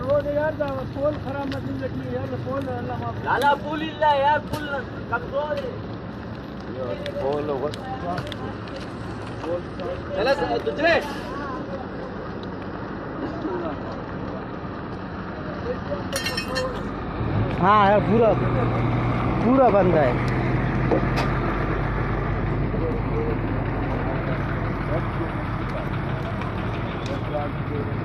Road यार पोल खराब machine लगी है यार पोल लाला पुल इल्ला यार पुल कमजोर है पोल होगा चला तुझे हाँ यार पूरा पूरा बंद है। Thank you.